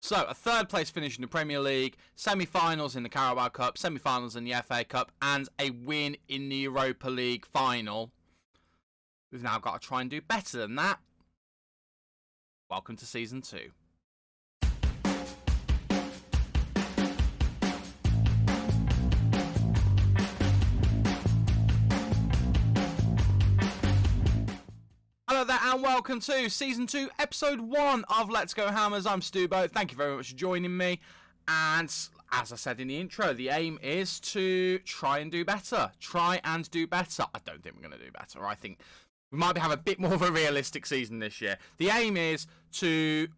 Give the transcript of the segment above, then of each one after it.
So, a third place finish in the Premier League, semi-finals in the Carabao Cup, semi-finals in the FA Cup, and a win in the Europa League final. We've now got to try and do better than that. Welcome to Season 2. Hello there and welcome to Season 2, Episode 1 of Let's Go Hammers. I'm S2Ep1. Thank you very much for joining me. And as I said in the intro, the aim is to try and do better. I don't think we're going to do better. I think we might have a bit more of a realistic season this year. The aim is to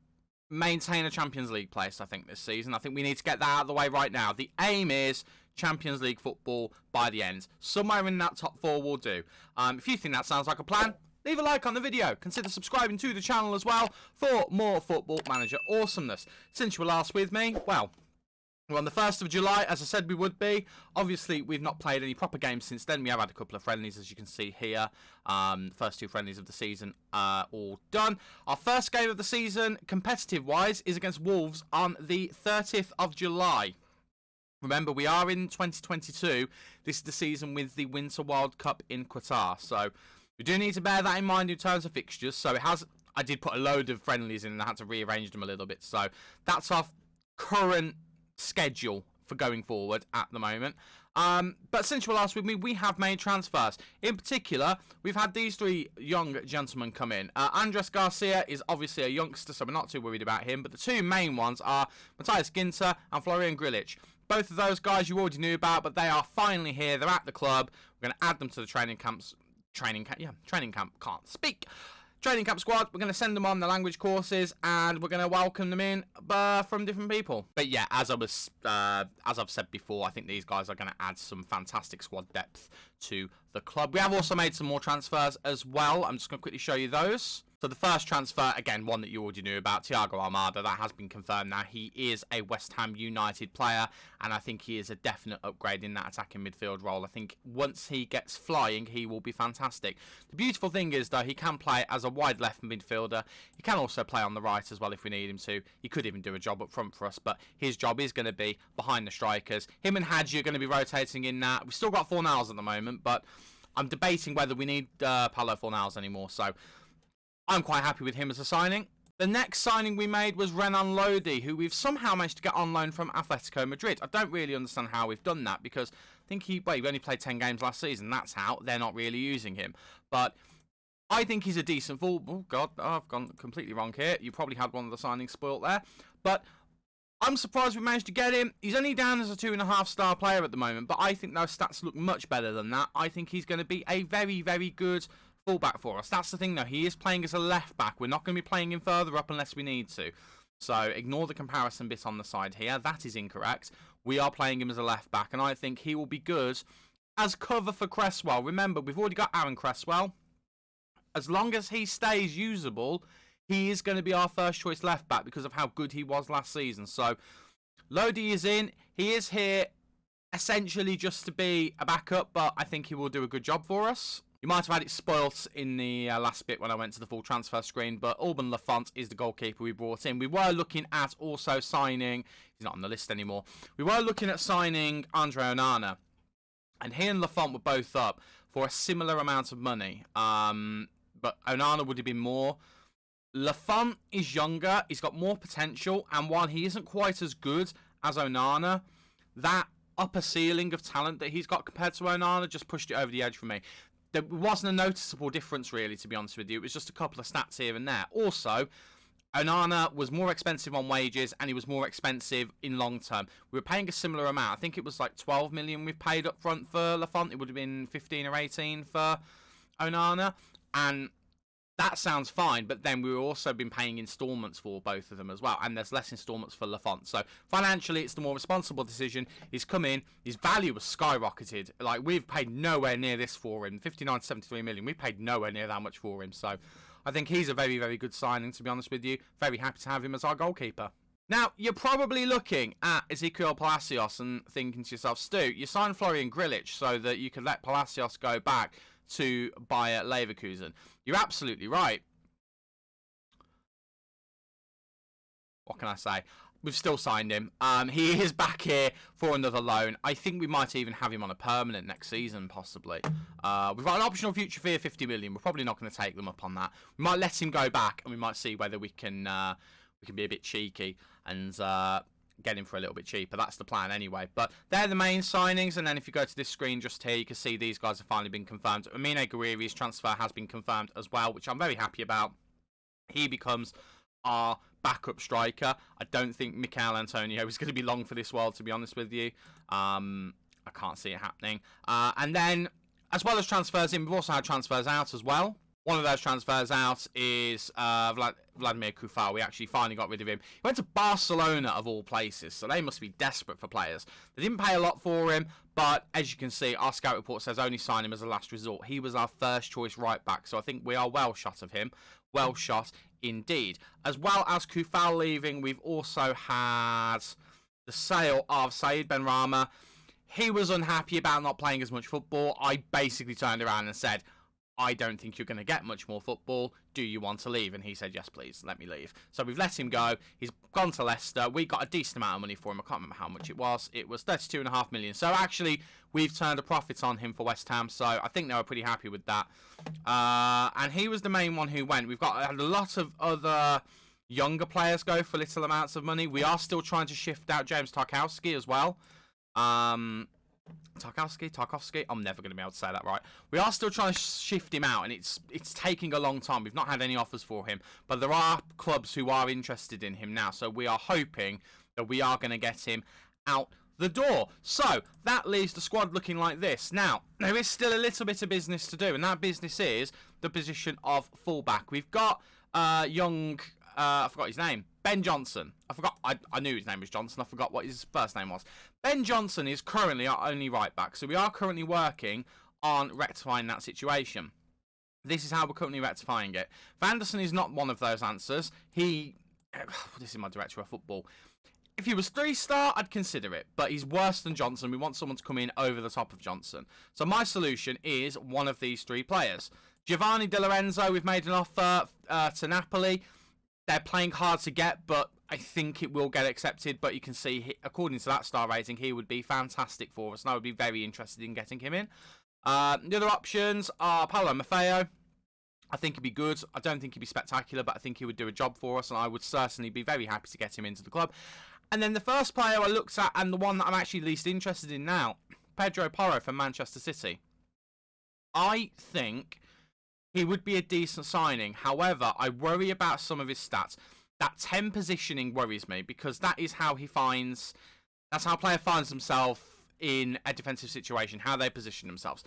maintain a Champions League place, I think, this season. I think we need to get that out of the way right now. The aim is Champions League football by the end. Somewhere in that top four will do. If you think that sounds like a plan, leave a like on the video. Consider subscribing to the channel as well for more Football Manager awesomeness. Since you were last with me, well, we're on the 1st of July, as I said we would be. Obviously, we've not played any proper games since then. We have had a couple of friendlies, as you can see here. The first two friendlies of the season are all done. Our first game of the season, competitive-wise, is against Wolves on the 30th of July. Remember, we are in 2022. This is the season with the Winter World Cup in Qatar, so we do need to bear that in mind in terms of fixtures. So I did put a load of friendlies in and I had to rearrange them a little bit. So that's our current schedule for going forward at the moment. But since you were last with me, we have made transfers. In particular, we've had these three young gentlemen come in. Andres Garcia is obviously a youngster, so we're not too worried about him. But the two main ones are Matthias Ginter and Florian Grilic. Both of those guys you already knew about, but they are finally here. They're at the club. We're going to add them to the training camp, can't speak. Training camp squad, we're going to send them on the language courses and we're going to welcome them in from different people. But yeah, as I've said before, I think these guys are going to add some fantastic squad depth to the club. We have also made some more transfers as well. I'm just going to quickly show you those. So the first transfer, again, one that you already knew about, Thiago Armada, that has been confirmed now. He is a West Ham United player, and I think he is a definite upgrade in that attacking midfield role. I think once he gets flying, he will be fantastic. The beautiful thing is, though, he can play as a wide left midfielder. He can also play on the right as well if we need him to. He could even do a job up front for us, but his job is going to be behind the strikers. Him and Hadji are going to be rotating in that. We've still got Fornals at the moment, but I'm debating whether we need Paulo Fornals anymore, so I'm quite happy with him as a signing. The next signing we made was Renault Loadey, who we've somehow managed to get on loan from Atletico Madrid. I don't really understand how we've done that, because I think he only played 10 games last season. That's how they're not really using him. But I think he's a decent full. Oh, God, I've gone completely wrong here. You probably had one of the signings spoilt there. But I'm surprised we managed to get him. He's only down as a 2.5-star player at the moment, but I think those stats look much better than that. I think he's going to be a very, very good fullback for us. That's the thing, though. He is playing as a left back. We're not going to be playing him further up unless we need to. So ignore the comparison bit on the side here. That is incorrect. We are playing him as a left back, and I think he will be good as cover for Cresswell. Remember, we've already got Aaron Cresswell. As long as he stays usable, he is going to be our first choice left back because of how good he was last season. So Lodi is in. He is here essentially just to be a backup, but I think he will do a good job for us. You might have had it spoilt in the last bit when I went to the full transfer screen, but Alban Lafont is the goalkeeper we brought in. We were looking at also signing, he's not on the list anymore, we were looking at signing Andre Onana, and he and Lafont were both up for a similar amount of money, but Onana would have been more. Lafont is younger, he's got more potential, and while he isn't quite as good as Onana, that upper ceiling of talent that he's got compared to Onana just pushed it over the edge for me. There wasn't a noticeable difference, really, to be honest with you. It was just a couple of stats here and there. Also, Onana was more expensive on wages, and he was more expensive in long term. We were paying a similar amount. I think it was like 12 million we've paid up front for Lafont. It would have been 15 or 18 for Onana. And that sounds fine, but then we've also been paying installments for both of them as well, and there's less installments for Lafont. So financially, it's the more responsible decision. He's come in, his value was skyrocketed. Like, we've paid nowhere near this for him. 59 to 73 million, we paid nowhere near that much for him. So I think he's a very, very good signing, to be honest with you. Very happy to have him as our goalkeeper. Now, you're probably looking at Ezequiel Palacios and thinking to yourself, Stu, you signed Florian Grilic so that you could let Palacios go back to Bayer Leverkusen. You're absolutely right. what can I say? We've still signed him. He is back here for another loan. I think we might even have him on a permanent next season, possibly. We've got an optional future fee of 50 million. We're probably not going to take them up on that. We might let him go back, and we might see whether we can be a bit cheeky and get him for a little bit cheaper. That's the plan anyway. But they're the main signings, and then if you go to this screen just here, you can see these guys have finally been confirmed. Amine Guerrieri's transfer has been confirmed as well, which I'm very happy about. He becomes our backup striker. I don't think Mikel Antonio is going to be long for this world, to be honest with you. I can't see it happening. And then, as well as transfers in, we've also had transfers out as well. One of those transfers out is Vladimir Kufal. We actually finally got rid of him. He went to Barcelona, of all places, so they must be desperate for players. They didn't pay a lot for him, but as you can see, our scout report says only sign him as a last resort. He was our first choice right back, so I think we are well shot of him. Well shot indeed. As well as Kufal leaving, we've also had the sale of Said Benrahma. He was unhappy about not playing as much football. I basically turned around and said, I don't think you're going to get much more football. Do you want to leave? And he said, yes, please, let me leave. So we've let him go. He's gone to Leicester. We got a decent amount of money for him. I can't remember how much it was. It was 32.5 million. So actually, we've turned a profit on him for West Ham. So I think they were pretty happy with that. And he was the main one who went. We've got a lot of other younger players go for little amounts of money. We are still trying to shift out James Tarkowski as well. Tarkowski. I'm never going to be able to say that right. We are still trying to shift him out, and it's taking a long time. We've not had any offers for him, but there are clubs who are interested in him now. So we are hoping that we are going to get him out the door. So that leaves the squad looking like this. Now, there is still a little bit of business to do, and that business is the position of fullback. We've got young... I forgot his name. Ben Johnson. I knew his name was Johnson. I forgot what his first name was. Ben Johnson is currently our only right back. So we are currently working on rectifying that situation. This is how we're currently rectifying it. Vanderson is not one of those answers. This is my director of football. If he was 3-star, I'd consider it. But he's worse than Johnson. We want someone to come in over the top of Johnson. So my solution is one of these three players. Giovanni Di Lorenzo, we've made an offer to Napoli. They're playing hard to get, but I think it will get accepted. But you can see, according to that star rating, he would be fantastic for us, and I would be very interested in getting him in. The other options are Paulo Maffeo. I think he'd be good. I don't think he'd be spectacular, but I think he would do a job for us, and I would certainly be very happy to get him into the club. And then the first player I looked at, and the one that I'm actually least interested in now, Pedro Porro from Manchester City. I think he would be a decent signing. However, I worry about some of his stats. That 10 positioning worries me, because that's how a player finds himself in a defensive situation, how they position themselves.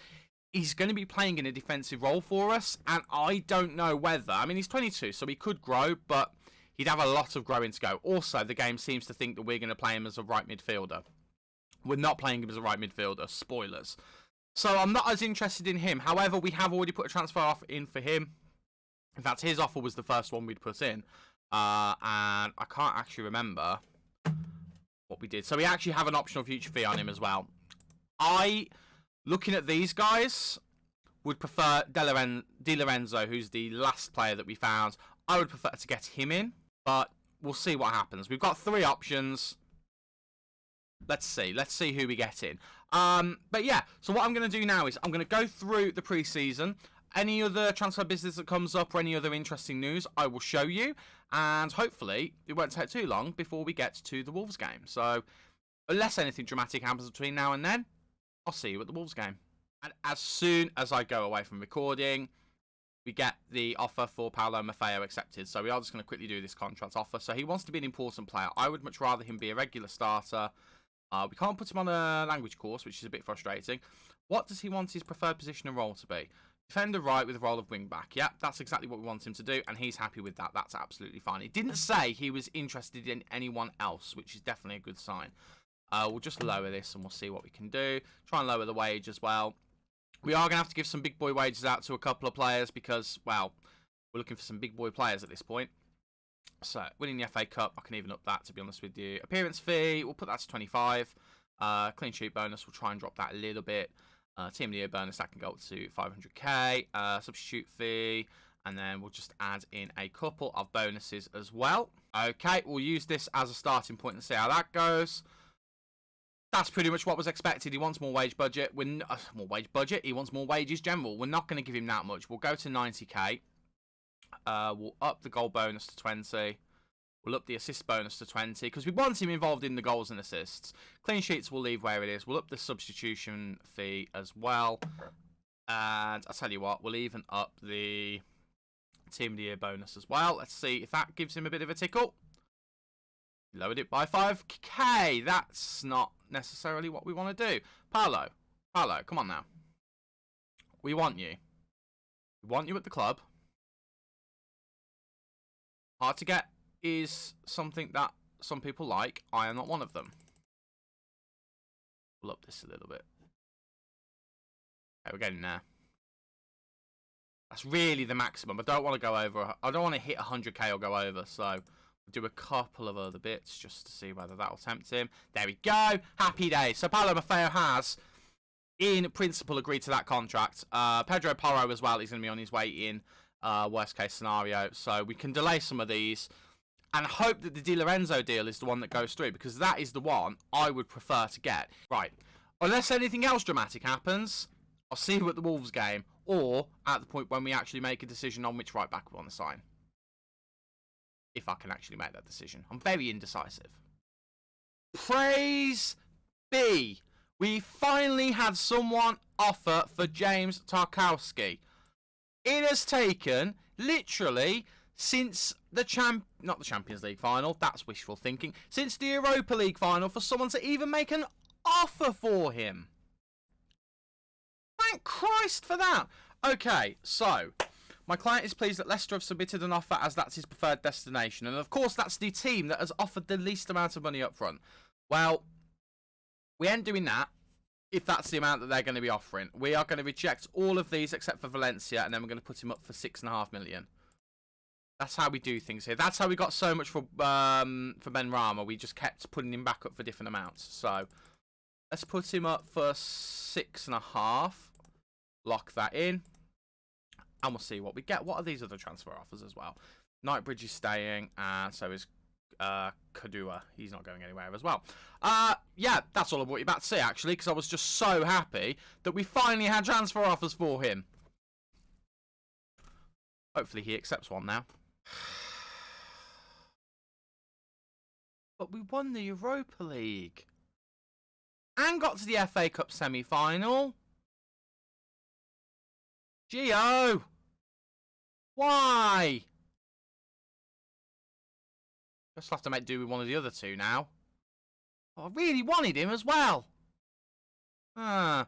He's going to be playing in a defensive role for us, and I don't know whether... I mean, he's 22, so he could grow, but he'd have a lot of growing to go. Also, the game seems to think that we're going to play him as a right midfielder. We're not playing him as a right midfielder. Spoilers. So I'm not as interested in him. However, we have already put a transfer offer in for him. In fact, his offer was the first one we'd put in. And I can't actually remember what we did. So we actually have an optional future fee on him as well. Looking at these guys, would prefer Di Lorenzo, who's the last player that we found. I would prefer to get him in, but we'll see what happens. We've got three options. Let's see who we get in. But yeah, so what I'm going to do now is I'm going to go through the pre-season. Any other transfer business that comes up or any other interesting news, I will show you. And hopefully, it won't take too long before we get to the Wolves game. So, unless anything dramatic happens between now and then, I'll see you at the Wolves game. And as soon as I go away from recording, we get the offer for Paulo Maffeo accepted. So we are just going to quickly do this contract offer. So he wants to be an important player. I would much rather him be a regular starter. We can't put him on a language course, which is a bit frustrating. What does he want his preferred position and role to be? Defender right with a role of wing back. Yep, that's exactly what we want him to do, and he's happy with that. That's absolutely fine. He didn't say he was interested in anyone else, which is definitely a good sign. We'll just lower this and we'll see what we can do. Try and lower the wage as well. We are going to have to give some big boy wages out to a couple of players because, well, we're looking for some big boy players at this point. So, winning the FA Cup, I can even up that, to be honest with you. Appearance fee, we'll put that to 25. Clean sheet bonus, we'll try and drop that a little bit. Team of the year bonus, that can go up to 500k. Substitute fee, And then we'll just add in a couple of bonuses as well. Okay, we'll use this as a starting point and see how that goes. That's pretty much what was expected. He wants more wage budget. More wage budget. He wants more wages general. We're not going to give him that much. We'll go to 90k. We'll up the goal bonus to 20. We'll up the assist bonus to 20 because we want him involved in the goals and assists. Clean sheets we'll leave where it is. We'll up the substitution fee as well. And I'll tell you what, we'll even up the Team of the Year bonus as well. Let's see if that gives him a bit of a tickle. Lowered it by 5k. That's not necessarily what we want to do. Paolo, come on now. We want you. We want you at the club. Hard to get is something that some people like. I am not one of them. We'll up this a little bit. Okay, we're getting there. That's really the maximum. I don't want to go over. I don't want to hit 100k or go over. So we'll do a couple of other bits just to see whether that will tempt him. There we go. Happy days. So Paulo Maffeo has, in principle, agreed to that contract. Pedro Porro as well. He's going to be on his way in. Worst case scenario. So we can delay some of these and hope that the Di Lorenzo deal is the one that goes through, because that is the one I would prefer to get. Right. Unless anything else dramatic happens, I'll see you at the Wolves game, or at the point when we actually make a decision on which right back we want to sign. If I can actually make that decision. I'm very indecisive. Praise be. We finally had someone offer for James Tarkowski. It has taken, literally, since not the Champions League final, that's wishful thinking, since the Europa League final for someone to even make an offer for him. Thank Christ for that. Okay, so my client is pleased that Leicester have submitted an offer as that's his preferred destination. And of course, that's the team that has offered the least amount of money up front. Well, we ain't doing that if that's the amount that they're going to be offering. We are going to reject all of these except for Valencia, and then we're going to put him up for 6.5 million. That's how we do things here. That's how we got so much for Benrahma. We just kept putting him back up for different amounts. So let's put him up for 6.5. Lock that in. And we'll see what we get. What are these other transfer offers as well? Knightbridge is staying, and so is Kadua. He's not going anywhere as well. Yeah, that's all I brought you back to see, actually, because I was just so happy that we finally had transfer offers for him. Hopefully he accepts one now. But we won the Europa League. And got to the FA Cup semi-final. Gio! Why? Just have to make do with one of the other two now. Oh, I really wanted him as well. And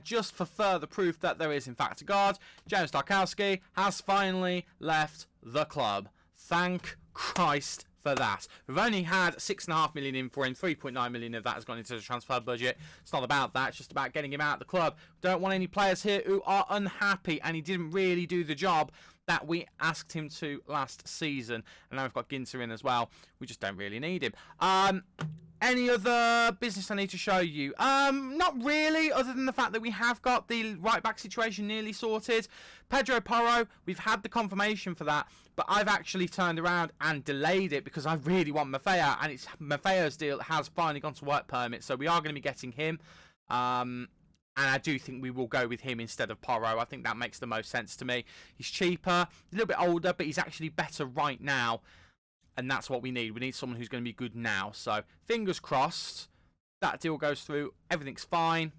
just for further proof that there is in fact a God, James Tarkowski has finally left the club. Thank Christ for that. We've only had 6.5 million in for him. 3.9 million of that has gone into the transfer budget. It's not about that. It's just about getting him out of the club. Don't want any players here who are unhappy, and he didn't really do the job that we asked him to last season. And now we've got Ginter in as well. We just don't really need him. Any other business I need to show you? Not really, other than the fact that we have got the right back situation nearly sorted. Pedro Porro, we've had the confirmation for that, but I've actually turned around and delayed it because I really want Maffeo, and it's Maffeo's deal has finally gone to work permit, so we are going to be getting him. And I do think we will go with him instead of Porro. I think that makes the most sense to me. He's cheaper, a little bit older, but he's actually better right now. And that's what we need. We need someone who's going to be good now. So, fingers crossed, that deal goes through. Everything's fine.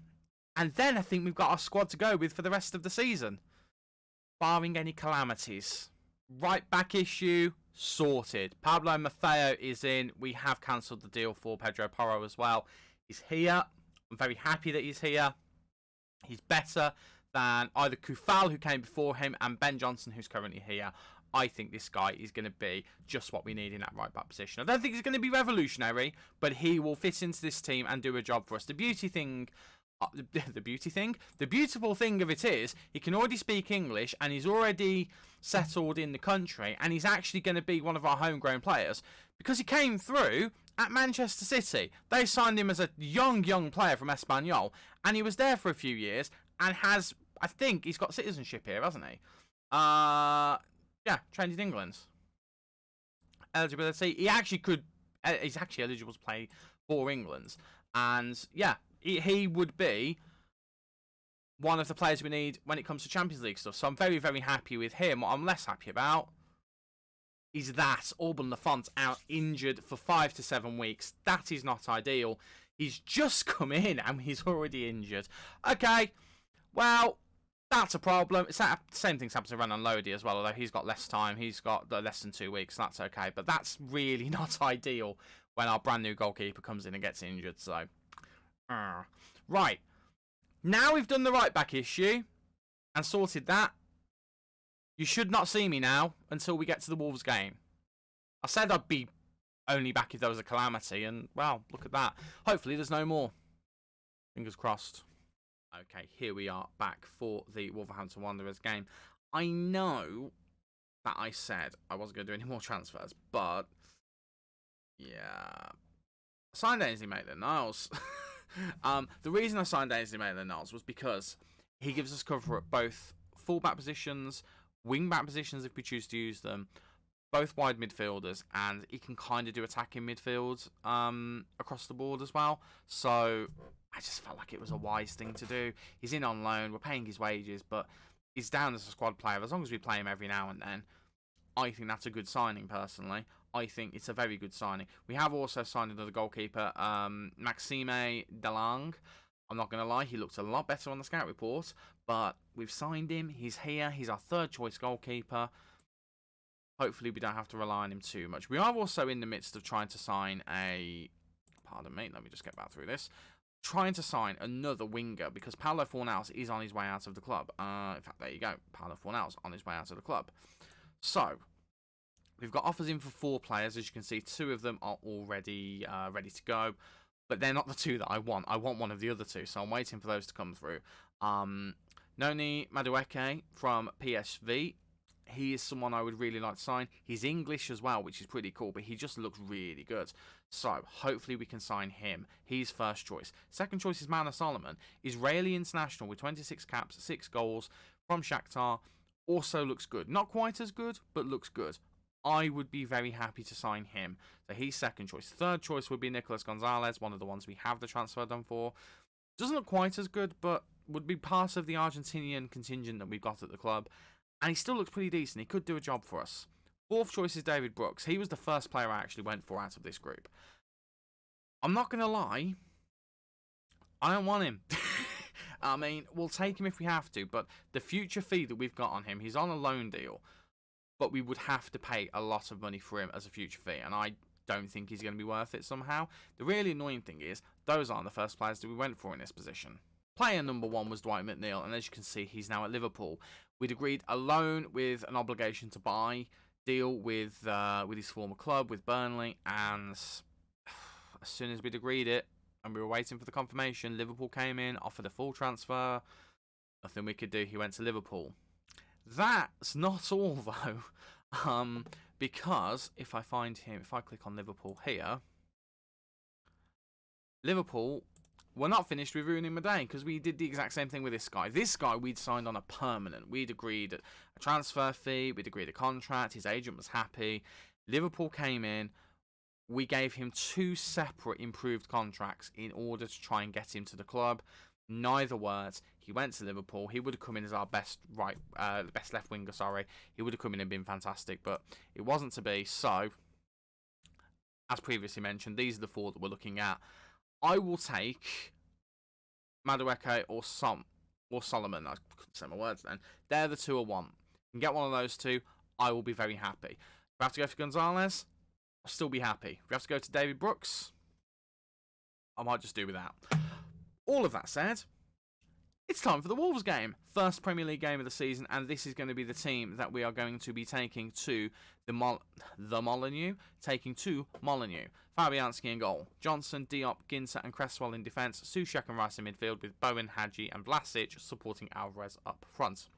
And then I think we've got our squad to go with for the rest of the season. Barring any calamities. Right back issue, sorted. Pablo Maffeo is in. We have cancelled the deal for Pedro Porro as well. He's here. I'm very happy that he's here. He's better than either Kufal, who came before him, and Ben Johnson, who's currently here. I think this guy is going to be just what we need in that right back position. I don't think he's going to be revolutionary, but he will fit into this team and do a job for us. The beautiful thing of it is, he can already speak English, and he's already settled in the country, and he's actually going to be one of our homegrown players because he came through at Manchester City. They signed him as a young player from Espanyol, and he was there for a few years and has, I think he's got citizenship here, hasn't he? Yeah, trained in England. Eligibility. He actually could. He's actually eligible to play for England, and yeah, he would be one of the players we need when it comes to Champions League stuff. So I'm very, very happy with him. What I'm less happy about is that Alban Lafont out injured for 5 to 7 weeks. That is not ideal. He's just come in and he's already injured. Okay, well, that's a problem. It's that same thing's happened to Renault Loadey as well, although he's got less time. He's got less than 2 weeks. That's okay, but that's really not ideal when our brand new goalkeeper comes in and gets injured. So, right. Now we've done the right back issue and sorted that. You should not see me now until we get to the Wolves game. I said I'd be only back if there was a calamity, and, well, look at that. Hopefully there's no more. Fingers crossed. Okay, here we are back for the Wolverhampton Wanderers game. I know that I said I wasn't going to do any more transfers, but, yeah. I signed Ainsley Maitland-Niles. The reason I signed Ainsley Maitland-Niles was because he gives us cover at both full-back positions, wing-back positions if we choose to use them, both wide midfielders, and he can kind of do attacking midfield across the board as well. So I just felt like it was a wise thing to do. He's in on loan, we're paying his wages, but he's down as a squad player. As long as we play him every now and then, I think that's a good signing, personally. I think it's a very good signing. We have also signed another goalkeeper, Maxime Dalang. I'm not going to lie, he looked a lot better on the scout report, but we've signed him. He's here. He's our third choice goalkeeper. Hopefully we don't have to rely on him too much. We are also in the midst of trying to sign a... Pardon me, let me just get back through this. Trying to sign another winger because Paulo Fornals is on his way out of the club. In fact, there you go. Paulo Fornals on his way out of the club. So, we've got offers in for 4 players. As you can see, 2 of them are already ready to go. But they're not the 2 that I want. I want one of the other 2, so I'm waiting for those to come through. Noni Madueke from PSV. He is someone I would really like to sign. He's English as well, which is pretty cool, but he just looks really good. So, hopefully we can sign him. He's first choice. Second choice is Mana Solomon. Israeli international with 26 caps, 6 goals from Shakhtar. Also looks good. Not quite as good, but looks good. I would be very happy to sign him. So he's second choice. Third choice would be Nicolas Gonzalez, one of the ones we have the transfer done for. Doesn't look quite as good, but would be part of the Argentinian contingent that we've got at the club. And he still looks pretty decent. He could do a job for us. Fourth choice is David Brooks. He was the first player I actually went for out of this group. I'm not going to lie. I don't want him. I mean, we'll take him if we have to, but the future fee that we've got on him, he's on a loan deal. But we would have to pay a lot of money for him as a future fee, and I don't think he's going to be worth it somehow. The really annoying thing is, those aren't the first players that we went for in this position. Player number 1 was Dwight Mcneil, and as you can see, he's now at Liverpool. We'd agreed a loan with an obligation to buy deal with his former club, with Burnley, and as soon as we'd agreed it, and we were waiting for the confirmation, Liverpool came in, offered a full transfer. Nothing we could do, he went to Liverpool. That's not all, though, because if I find him, if I click on Liverpool here, Liverpool, we're not finished with ruining my day, because we did the exact same thing with this guy. This guy we'd signed on a permanent. We'd agreed a transfer fee, we'd agreed a contract, his agent was happy. Liverpool came in, we gave him 2 separate improved contracts in order to try and get him to the club. Neither worked. He went to Liverpool. He would have come in as our best left winger. Sorry, he would have come in and been fantastic, but it wasn't to be. So, as previously mentioned, these are the 4 that we're looking at. I will take Madueke or Solomon. I couldn't say my words then. They're the 2 I want. You can get one of those 2. I will be very happy. If I have to go for Gonzalez, I'll still be happy. If we have to go to David Brooks, I might just do without. All of that said, it's time for the Wolves game. First Premier League game of the season, and this is going to be the team that we are going to be taking to the Molineux. Taking to Molineux. Fabianski in goal. Johnson, Diop, Ginter and Cresswell in defence. Soucek and Rice in midfield with Bowen, Hadji and Vlasic supporting Alvarez up front.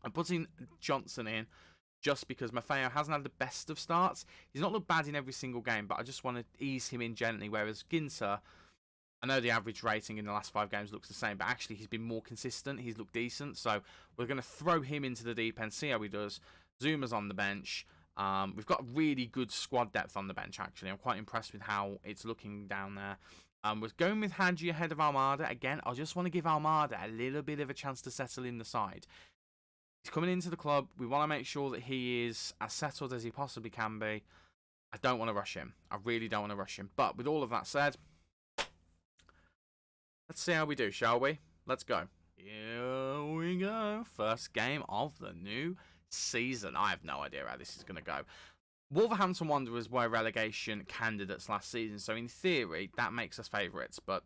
I'm putting Johnson in just because Maffeo hasn't had the best of starts. He's not looked bad in every single game, but I just want to ease him in gently, whereas Ginter I know the average rating in the last 5 games looks the same, but actually he's been more consistent. He's looked decent, so we're going to throw him into the deep end, see how he does. Zuma's on the bench. We've got really good squad depth on the bench, actually. I'm quite impressed with how it's looking down there. We're going with Hadji ahead of Armada. Again, I just want to give Armada a little bit of a chance to settle in the side. He's coming into the club. We want to make sure that he is as settled as he possibly can be. I don't want to rush him. I really don't want to rush him. But with all of that said, let's see how we do, shall we? Let's go. Here we go. First game of the new season. I have no idea how this is going to go. Wolverhampton Wanderers were relegation candidates last season, so in theory, that makes us favourites. But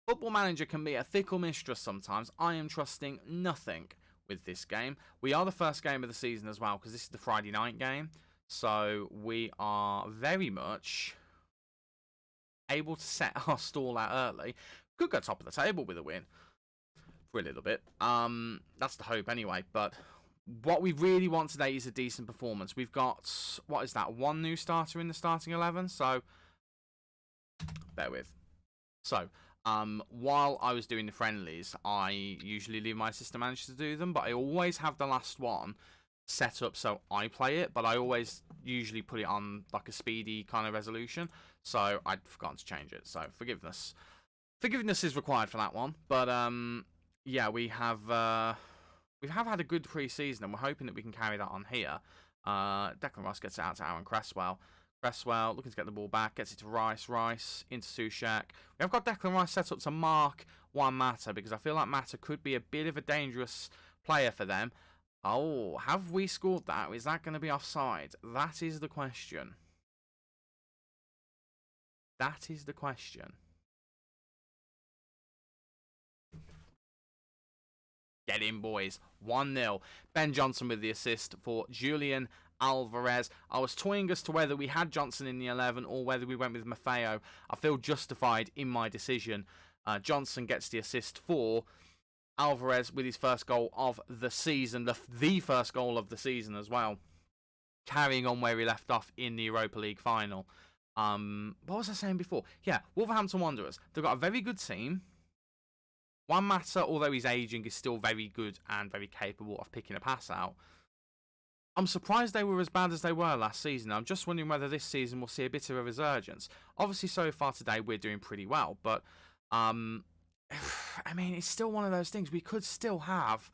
Football Manager can be a fickle mistress sometimes. I am trusting nothing with this game. We are the first game of the season as well, because this is the Friday night game. So we are very much able to set our stall out early. Could go top of the table with a win for a little bit. That's the hope anyway. But what we really want today is a decent performance. We've got, what is that, 1 new starter in the starting 11. So bear with. So while I was doing the friendlies, I usually leave my assistant manager to do them, but I always have the last one set up so I play it, but I always usually put it on like a speedy kind of resolution, so I'd forgotten to change it, so forgiveness is required for that one. But yeah, we have had a good pre-season, and we're hoping that we can carry that on here. Declan Rice gets it out to Aaron Cresswell. Cresswell looking to get the ball back, gets it to Rice into Soucek. We have got Declan Rice set up to mark Juan Mata, because I feel like Mata could be a bit of a dangerous player for them. Oh, have we scored that? Is that going to be offside? That is the question. That is the question. Get in, boys. 1-0. Ben Johnson with the assist for Julian Alvarez. I was toying as to whether we had Johnson in the 11 or whether we went with Maffeo. I feel justified in my decision. Johnson gets the assist for Alvarez with his first goal of the season. The first goal of the season as well. Carrying on where he left off in the Europa League final. What was I saying before? Yeah, Wolverhampton Wanderers. They've got a very good team. Juan Mata, although he's aging, is still very good and very capable of picking a pass out. I'm surprised they were as bad as they were last season. I'm just wondering whether this season we'll see a bit of a resurgence. Obviously, so far today, we're doing pretty well. But, I mean, it's still one of those things. We could still have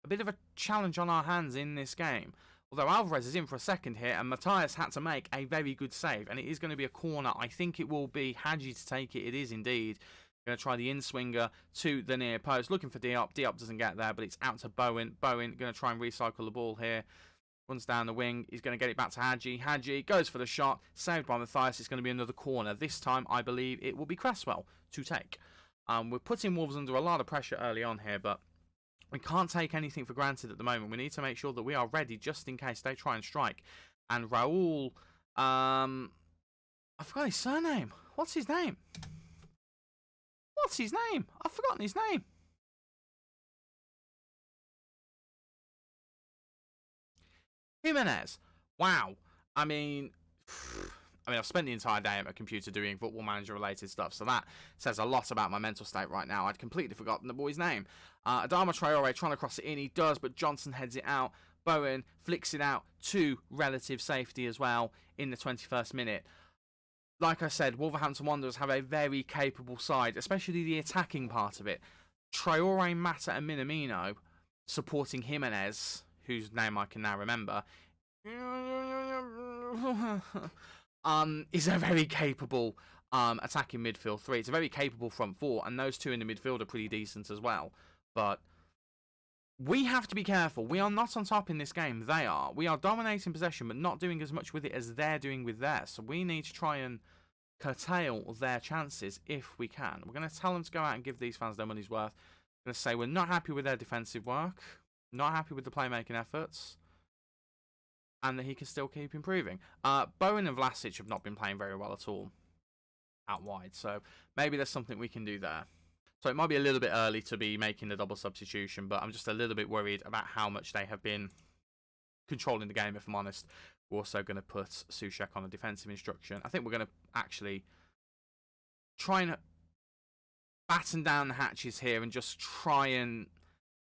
a bit of a challenge on our hands in this game. Although Alvarez is in for a second here, and Matthias had to make a very good save. And it is going to be a corner. I think it will be Hadji to take it. It is indeed. Going to try the in-swinger to the near post. Looking for Diop. Diop doesn't get there, but it's out to Bowen. Bowen going to try and recycle the ball here. Runs down the wing. He's going to get it back to Hadji. Hadji goes for the shot. Saved by Matthias. It's going to be another corner. This time, I believe it will be Cresswell to take. We're putting Wolves under a lot of pressure early on here, but we can't take anything for granted at the moment. We need to make sure that we are ready just in case they try and strike. And Raul, I forgot his surname. What's his name? What's his name? I've forgotten his name. Jimenez. Wow. I mean, I've spent the entire day at my computer doing Football Manager related stuff, so that says a lot about my mental state right now. I'd completely forgotten the boy's name. Adama Traore trying to cross it in. He does, but Johnson heads it out. Bowen flicks it out to relative safety as well in the 21st minute. Like I said, Wolverhampton Wanderers have a very capable side, especially the attacking part of it. Traore, Mata and Minamino supporting Jimenez, whose name I can now remember, is a very capable attacking midfield three. It's a very capable front four, and those two in the midfield are pretty decent as well. But we have to be careful. We are not on top in this game. They are. We are dominating possession, but not doing as much with it as they're doing with theirs. So we need to try and curtail their chances if we can. We're going to tell them to go out and give these fans their money's worth. We're going to say we're not happy with their defensive work, not happy with the playmaking efforts, and that he can still keep improving. Bowen and Vlasic have not been playing very well at all out wide, so maybe there's something we can do there. So it might be a little bit early to be making the double substitution, but I'm just a little bit worried about how much they have been controlling the game, if I'm honest. We're also going to put Soucek on a defensive instruction. I think we're going to actually try and batten down the hatches here and just try and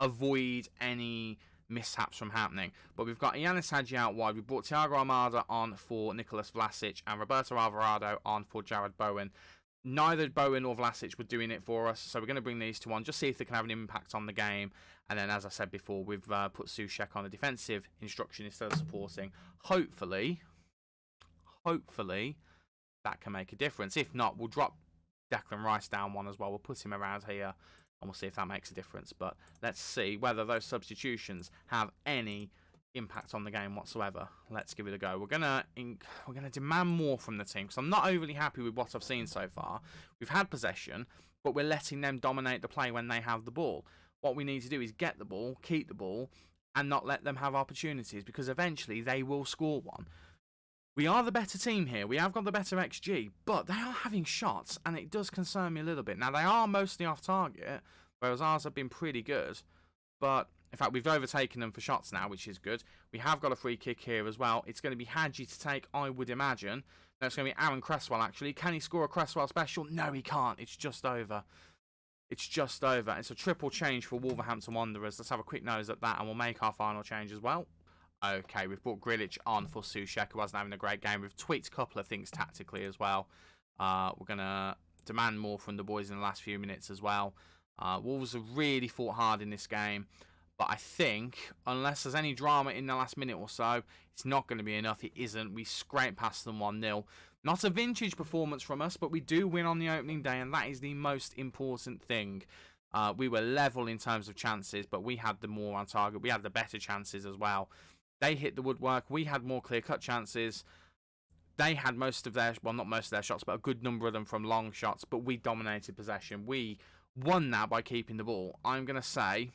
avoid any mishaps from happening. But we've got Yanis Hadji out wide. We brought Thiago Armada on for Nicolas Vlasic and Roberto Alvarado on for Jared Bowen. Neither Bowen or Vlasic were doing it for us, so we're going to bring these two on, just see if they can have an impact on the game. And then, as I said before, we've put S2Ep1 on a defensive instruction instead of supporting. Hopefully, that can make a difference. If not, we'll drop Declan Rice down one as well. We'll put him around here, and we'll see if that makes a difference. But let's see whether those substitutions have any impact on the game whatsoever. Let's give it a go. We're gonna demand more from the team because I'm not overly happy with what I've seen so far. We've had possession, but we're letting them dominate the play when they have the ball. What we need to do is get the ball, keep the ball, and not let them have opportunities, because eventually they will score one. We are the better team here. We have got the better XG, but they are having shots, and it does concern me a little bit. Now, they are mostly off target, whereas ours have been pretty good. But, in fact, we've overtaken them for shots now, which is good. We have got a free kick here as well. It's going to be Hadji to take, I would imagine. No, it's going to be Aaron Cresswell, actually. Can he score a Cresswell special? No, he can't. It's just over. It's just over. It's a triple change for Wolverhampton Wanderers. Let's have a quick nose at that, and we'll make our final change as well. Okay, we've brought Grealish on for S2Ep1, who wasn't having a great game. We've tweaked a couple of things tactically as well. We're going to demand more from the boys in the last few minutes as well. Wolves have really fought hard in this game, but I think, unless there's any drama in the last minute or so, it's not going to be enough. It isn't. We scraped past them 1-0. Not a vintage performance from us, but we do win on the opening day, and that is the most important thing. We were level in terms of chances, but we had the more on target. We had the better chances as well. They hit the woodwork. We had more clear-cut chances. They had most of their, well, not most of their shots, but a good number of them from long shots, but we dominated possession. We won that by keeping the ball. I'm going to say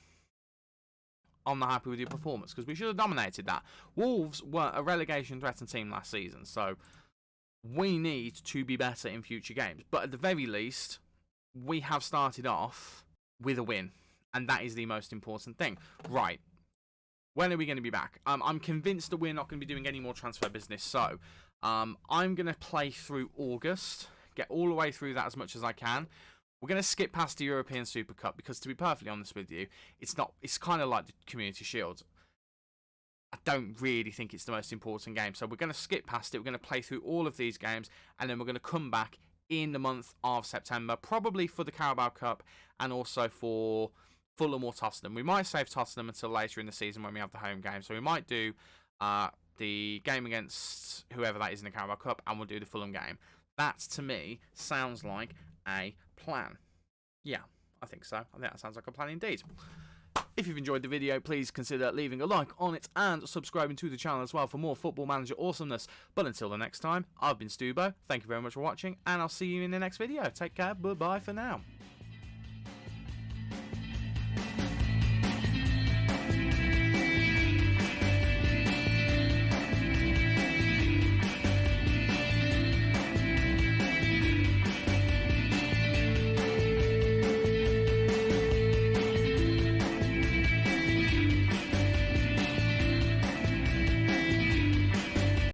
I'm not happy with your performance, because we should have dominated that. Wolves were a relegation-threatened team last season, so we need to be better in future games. But at the very least, we have started off with a win, and that is the most important thing. Right. When are we going to be back? I'm convinced that we're not going to be doing any more transfer business, so I'm going to play through August, get all the way through that as much as I can. We're going to skip past the European Super Cup because, to be perfectly honest with you, it's kind of like the Community Shield. I don't really think it's the most important game, so we're going to skip past it. We're going to play through all of these games, and then we're going to come back in the month of September, probably for the Carabao Cup and also for Fulham or Tottenham. We might save Tottenham until later in the season when we have the home game. So we might do the game against whoever that is in the Carabao Cup, and we'll do the Fulham game. That, to me, sounds like a plan. Yeah, I think so. I think that sounds like a plan indeed. If you've enjoyed the video, please consider leaving a like on it and subscribing to the channel as well for more Football Manager awesomeness. But until the next time, I've been S2Ep1. Thank you very much for watching, and I'll see you in the next video. Take care. Bye-bye for now.